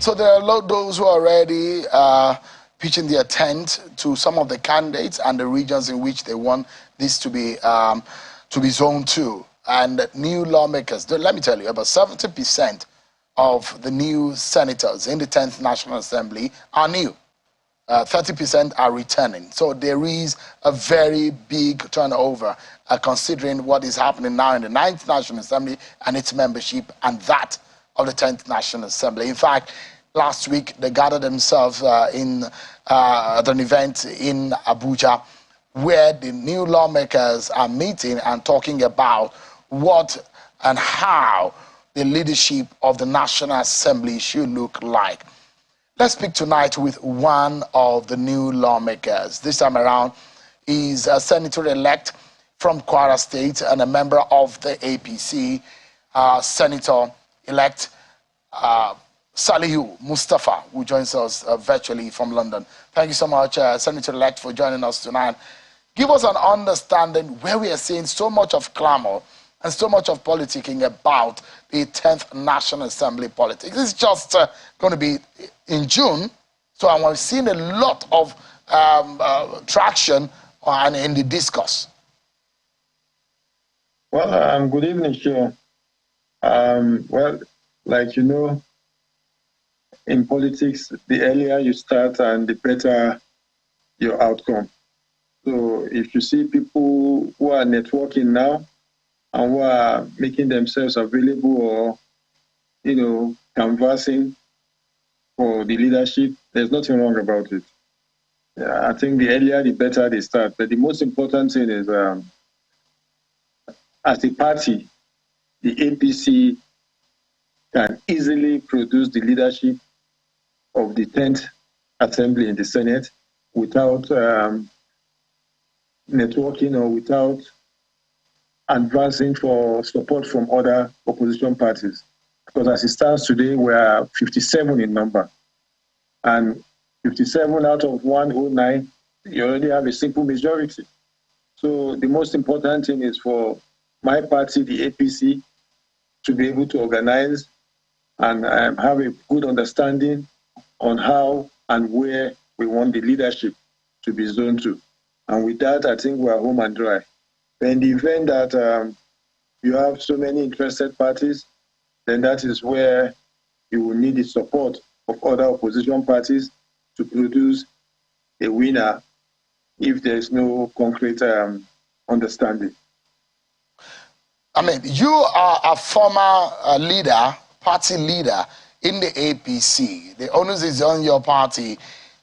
So there are those who are already pitching their tent to some of the candidates and the regions in which they want this to be zoned to. And new lawmakers, let me tell you, about 70% of the new senators in the 10th National Assembly are new. 30% are returning. So there is a very big turnover considering what is happening now in the 9th National Assembly and its membership and that of the 10th National Assembly. In fact, last week they gathered themselves at an event in Abuja where the new lawmakers are meeting and talking about what and how the leadership of the National Assembly should look like. Let's speak tonight with one of the new lawmakers. This time around, he's a senator-elect from Kwara State and a member of the APC, Senator-elect Salihu Mustafa, who joins us virtually from London. Thank you so much, Senator-elect, for joining us tonight. Give us an understanding where we are seeing so much of clamor and so much of politicking about the 10th National Assembly politics. This is just going to be in June, so I'm seeing a lot of traction in the discourse. Well, good evening, sure. Well, like you know, in politics, the earlier you start and the better your outcome. So if you see people who are networking now and who are making themselves available or, canvassing for the leadership, there's nothing wrong about it. I think the earlier the better they start. But the most important thing is, as a party, the APC can easily produce the leadership of the 10th Assembly in the Senate without networking or without advancing for support from other opposition parties. Because as it stands today, we are 57 in number. And 57 out of 109, you already have a simple majority. So the most important thing is for my party, the APC, to be able to organize and have a good understanding on how and where we want the leadership to be zoned to. And with that, I think we are home and dry. But in the event that you have so many interested parties, then that is where you will need the support of other opposition parties to produce a winner if there is no concrete understanding. I mean, you are a former party leader in the APC. The onus is on your party.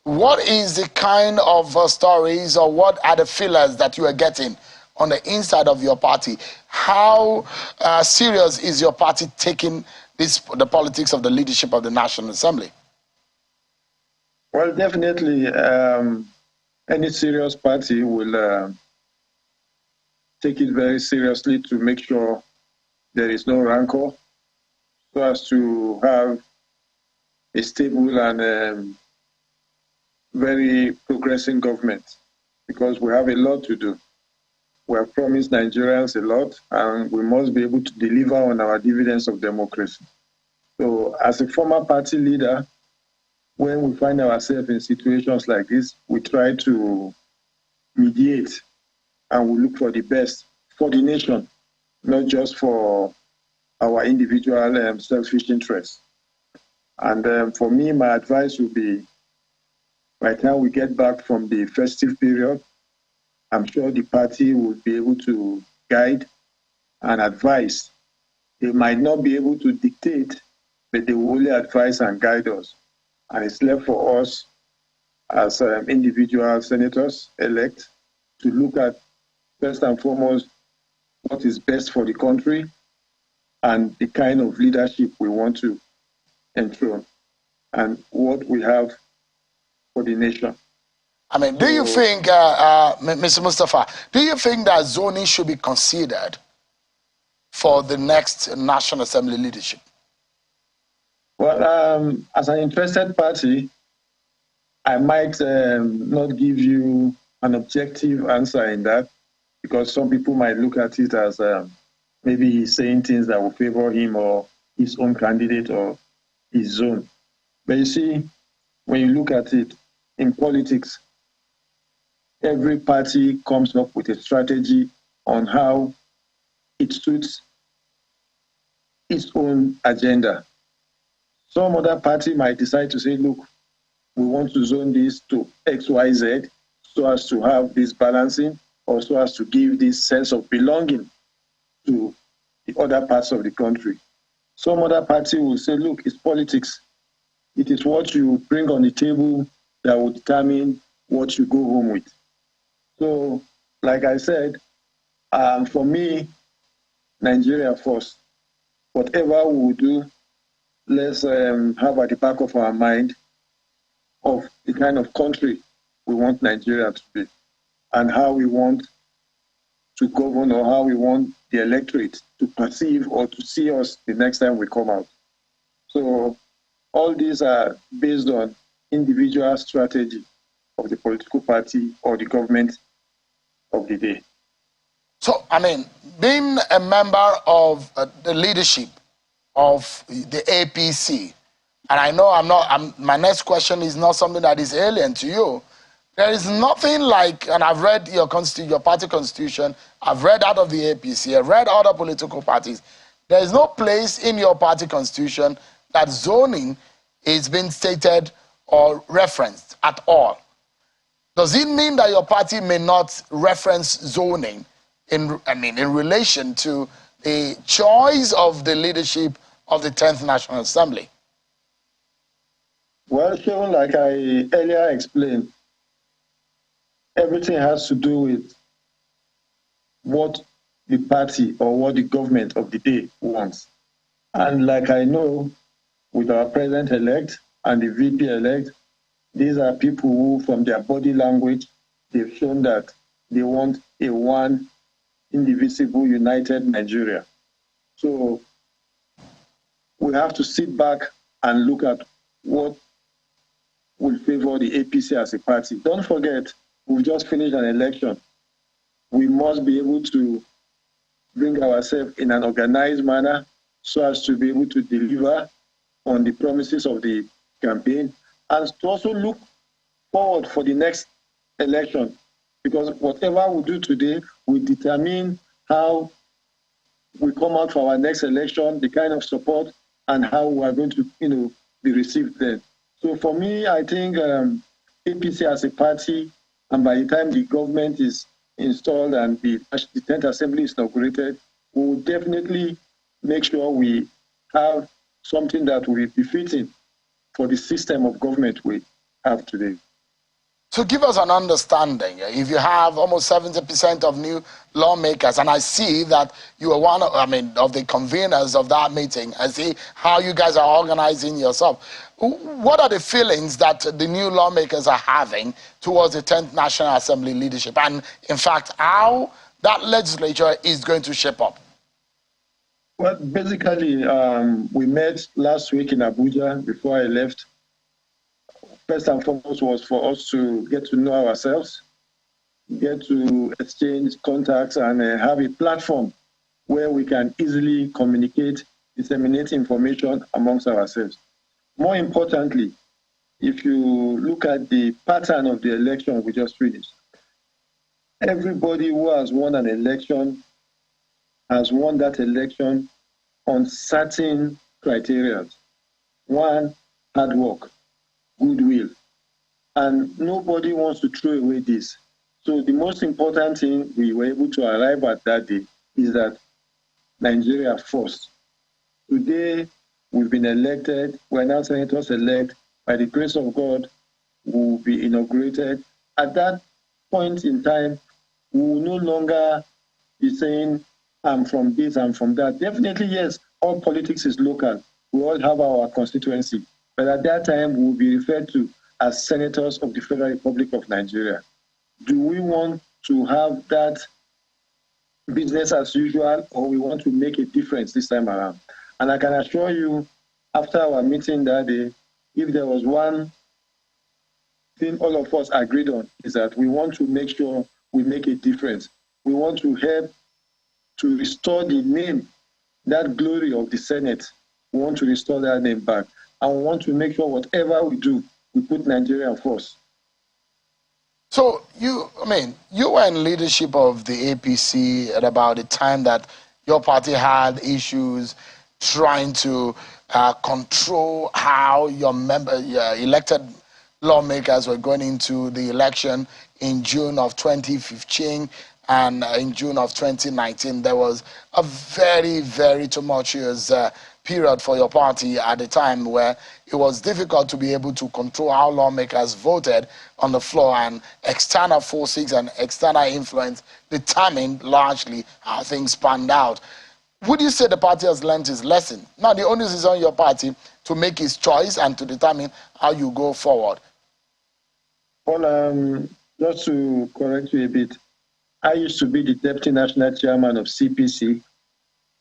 What is the kind of stories or what are the feelers that you are getting on the inside of your party? How serious is your party taking the politics of the leadership of the National Assembly? Well, definitely, any serious party will take it very seriously to make sure there is no rancor, so as to have a stable and very progressing government, because we have a lot to do. We have promised Nigerians a lot, and we must be able to deliver on our dividends of democracy. So as a former party leader, when we find ourselves in situations like this, we try to mediate and we look for the best for the nation, not just for our individual selfish interests. And for me, my advice would be, by the time we get back from the festive period, I'm sure the party will be able to guide and advise. They might not be able to dictate, but they will only advise and guide us. And it's left for us as individual senators elect to look at, first and foremost, what is best for the country and the kind of leadership we want to enthrone and what we have for the nation. I mean, do you think, Mr. Mustafa, do you think that zoning should be considered for the next National Assembly leadership? Well, as an interested party, I might not give you an objective answer in that, because some people might look at it as maybe he's saying things that will favor him or his own candidate or his zone. But you see, when you look at it in politics, every party comes up with a strategy on how it suits its own agenda. Some other party might decide to say, look, we want to zone this to XYZ so as to have this balancing, or so as to give this sense of belonging to the other parts of the country. Some other party will say, look, it's politics. It is what you bring on the table that will determine what you go home with. So, like I said, for me, Nigeria first. Whatever we do, let's have at the back of our mind of the kind of country we want Nigeria to be, and how we want to govern, or how we want the electorate to perceive or to see us the next time we come out. So all these are based on individual strategy of the political party or the government of the day. So, I mean, being a member of the leadership of the APC, and I know my next question is not something that is alien to you. There is nothing like, and I've read your party constitution, I've read out of the APC, I've read other political parties. There is no place in your party constitution that zoning is being stated or referenced at all. Does it mean that your party may not reference zoning in relation to the choice of the leadership of the 10th National Assembly? Well, Sean, like I earlier explained, everything has to do with what the party or what the government of the day wants. And like I know, with our president-elect and the VP-elect, these are people who, from their body language, they've shown that they want a one, indivisible, united Nigeria. So we have to sit back and look at what will favor the APC as a party. Don't forget, we've just finished an election. We must be able to bring ourselves in an organized manner so as to be able to deliver on the promises of the campaign, and to also look forward for the next election, because whatever we do today will determine how we come out for our next election, the kind of support, and how we are going to be received then. So for me, I think APC as a party, and by the time the government is installed and the 10th Assembly is inaugurated, we will definitely make sure we have something that will be befitting for the system of government we have today. So give us an understanding. If you have almost 70% of new lawmakers, and I see that you are one of the conveners of that meeting, I see how you guys are organizing yourself. What are the feelings that the new lawmakers are having towards the 10th National Assembly leadership? And in fact, how that legislature is going to shape up? Well, basically, we met last week in Abuja before I left. First and foremost was for us to get to know ourselves, get to exchange contacts, and have a platform where we can easily communicate, disseminate information amongst ourselves. More importantly, if you look at the pattern of the election we just finished, everybody who has won an election has won that election on certain criteria. One, hard work, goodwill, and nobody wants to throw away this. So the most important thing we were able to arrive at that day is that Nigeria first. Today, we've been elected, we're now senators elect. By the grace of God, we'll be inaugurated. At that point in time, we will no longer be saying, I'm from this, I'm from that. Definitely, yes, all politics is local. We all have our constituency. But at that time, we will be referred to as senators of the Federal Republic of Nigeria. Do we want to have that business as usual, or we want to make a difference this time around? And I can assure you, after our meeting that day, if there was one thing all of us agreed on, is that we want to make sure we make a difference. We want to help to restore the name, that glory of the Senate. We want to restore that name back. and we want to make sure whatever we do, we put Nigeria first. So you were in leadership of the APC at about the time that your party had issues trying to control how your elected lawmakers were going into the election in June of 2015 and in June of 2019. There was a very, very tumultuous period for your party at the time where it was difficult to be able to control how lawmakers voted on the floor, and external forces and external influence determined largely how things panned out. Would you say the party has learned its lesson? Now the onus is on your party to make its choice and to determine how you go forward. Well, just to correct you a bit, I used to be the deputy national chairman of CPC,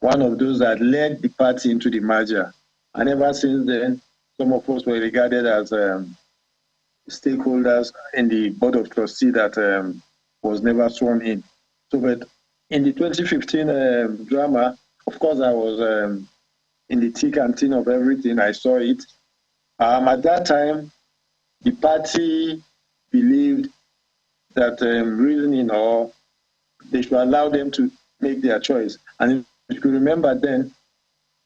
one of those that led the party into the merger. And ever since then, some of us were regarded as stakeholders in the board of trustees that was never sworn in. So, but in the 2015 drama, of course, I was in the thick and thin of everything. I saw it. At that time, the party believed that reasoning or they should allow them to make their choice. And if you remember then,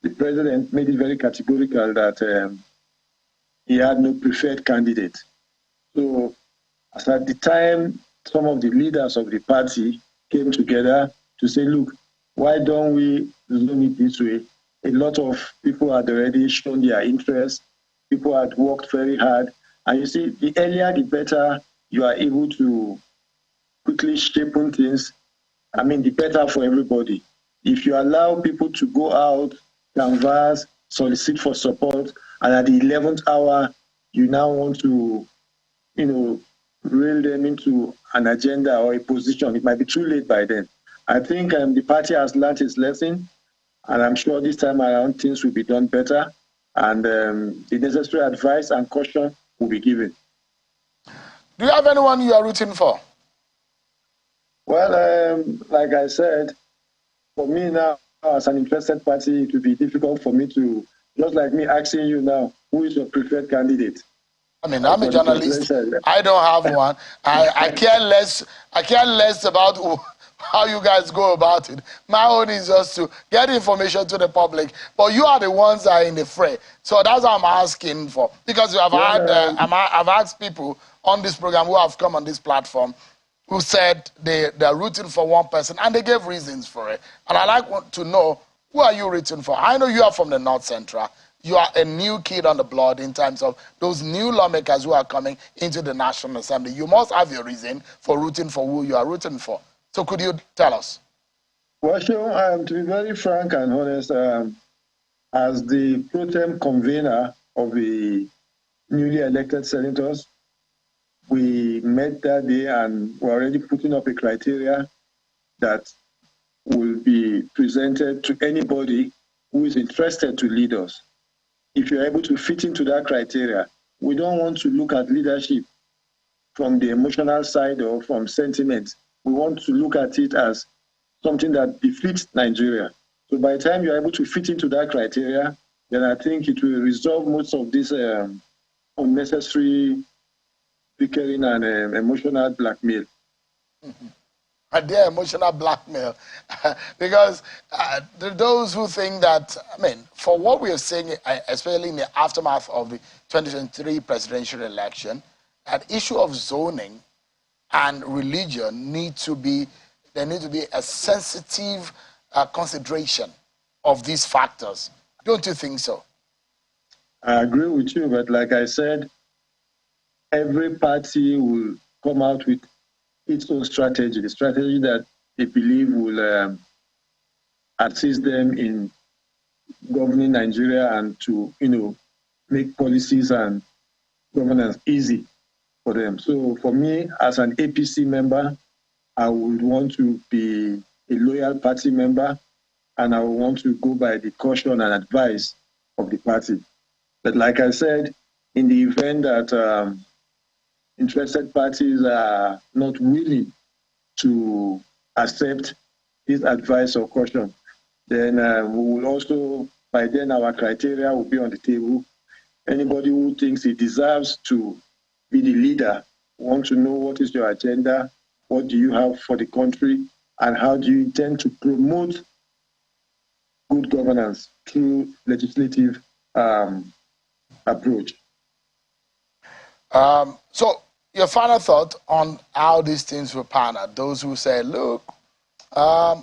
the president made it very categorical that he had no preferred candidate. So as at the time, some of the leaders of the party came together to say, look, why don't we zone it this way? A lot of people had already shown their interest. People had worked very hard. And you see, the earlier, the better you are able to quickly shape on things. I mean, the better for everybody. If you allow people to go out, canvass, solicit for support, and at the 11th hour, you now want to, reel them into an agenda or a position, it might be too late by then. I think the party has learned its lesson, and I'm sure this time around things will be done better, and the necessary advice and caution will be given. Do you have anyone you are rooting for? Well, like I said, for me now, as an interested party, it will be difficult for me to, just like me asking you now, who is your preferred candidate? I mean, I'm a journalist. I don't have one. I care less. I care less about how you guys go about it. My own is just to get information to the public. But you are the ones that are in the fray. So that's what I'm asking for. Because you have I've asked people on this program who have come on this platform who said they're rooting for one person, and they gave reasons for it. And I like to know, who are you rooting for? I know you are from the North Central. You are a new kid on the block in terms of those new lawmakers who are coming into the National Assembly. You must have your reason for rooting for who you are rooting for. So could you tell us? Well, sure. To be very frank and honest, as the pro tem convener of the newly elected senators, we met that day and we're already putting up a criteria that will be presented to anybody who is interested to lead us. If you're able to fit into that criteria, we don't want to look at leadership from the emotional side or from sentiment. We want to look at it as something that befits Nigeria. So by the time you're able to fit into that criteria, then I think it will resolve most of this unnecessary bickering and emotional blackmail. And their emotional blackmail. Because those who think that, I mean, for what we are saying, especially in the aftermath of the 2023 presidential election, an issue of zoning and religion there need to be a sensitive consideration of these factors. Don't you think so? I agree with you, but like I said, every party will come out with its own strategy, the strategy that they believe will assist them in governing Nigeria and to, make policies and governance easy for them. So for me, as an APC member, I would want to be a loyal party member, and I would want to go by the caution and advice of the party. But like I said, in the event that interested parties are not willing to accept this advice or caution, then we will also, by then our criteria will be on the table. Anybody who thinks he deserves to be the leader, want to know what is your agenda, what do you have for the country, and how do you intend to promote good governance through legislative approach. So your final thought on how these things will pan out? Those who say, look,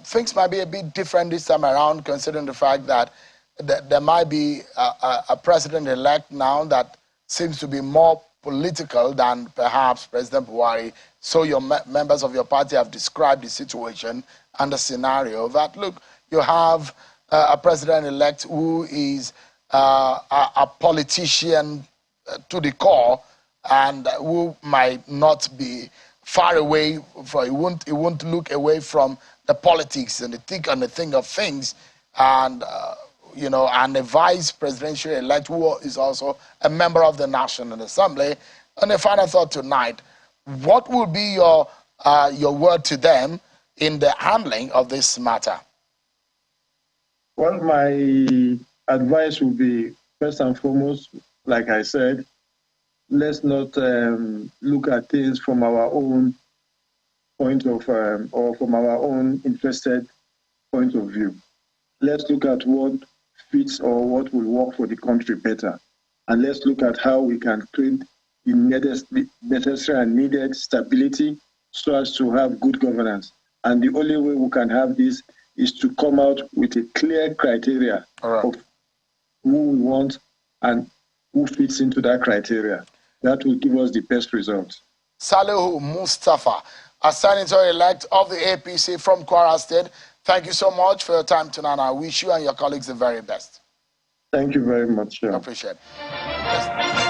things might be a bit different this time around, considering the fact that there might be a president-elect now that seems to be more political than perhaps President Buhari. So your members of your party have described the situation and the scenario that, look, you have a president-elect who is a politician to the core and who might not be far away from, he won't look away from the politics and the thick and the thing of things, and you know, and a vice presidential elect who is also a member of the National Assembly. And a final thought tonight: what will be your word to them in the handling of this matter? Well, my advice would be, first and foremost, like I said, let's not look at things from our own point of, or from our own interested point of view. Let's look at what fits or what will work for the country better. And let's look at how we can create the necessary and needed stability so as to have good governance. And the only way we can have this is to come out with a clear criteria of who we want and who fits into that criteria. That will give us the best results. Salihu Mustafa, a senator-elect of the APC from Kwara State, thank you so much for your time tonight. I wish you and your colleagues the very best. Thank you very much. I appreciate it. Yes.